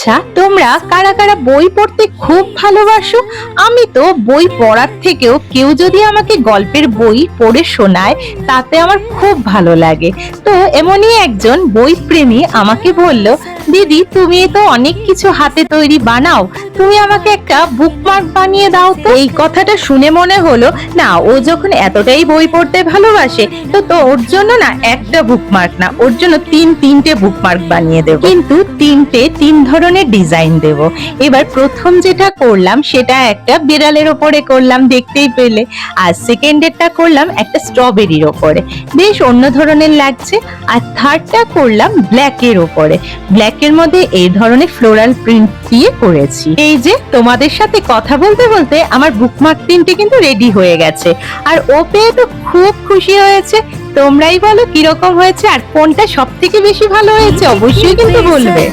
আচ্ছা, তোমরা কারা কারা বই পড়তে খুব ভালোবাসো? আমি তো বই পড়ার থেকেও কেউ যদি আমাকে গল্পের বই পড়ে শোনায় তাতে আমার খুব ভালো লাগে। তো এমনই একজন বই প্রেমী আমাকে বলল, দিদি তুমি তো অনেক কিছু হাতে তৈরি বানাও, তুমি আমাকে একটা বুকমার্ক বানিয়ে দাও তো। এই কথাটা শুনে মনে হলো, না ও যখন এতটাই বই পড়তে ভালোবাসে তো ওর জন্য না একটা বুকমার্ক না, ওর জন্য তিনটে বুকমার্ক বানিয়ে দেব, কিন্তু তিন ধরনের ডিজাইন দেব। এবার প্রথম যেটা করলাম সেটা একটা বিড়ালের ওপরে করলাম, দেখতেই পেলে। আর সেকেন্ডেরটা করলাম একটা স্ট্রবেরির ওপরে, বেশ অন্য ধরনের লাগছে। আর থার্ডটা করলাম ব্ল্যাকের ওপরে, ব্ল্যাকের মধ্যে এই ধরনের ফ্লোরাল প্রিন্ট দিয়ে করেছি। এই যে তোমাদের সাথে কথা বলতে বলতে আমার বুকমার্ক তিনটে কিন্তু রেডি হয়ে গেছে, আর ও পেয়ে তো খুব খুশি হয়েছে। তোমরাই বলো কিরকম হয়েছে আর কোনটা সব থেকে বেশি ভালো হয়েছে, অবশ্যই কিন্তু বলবে।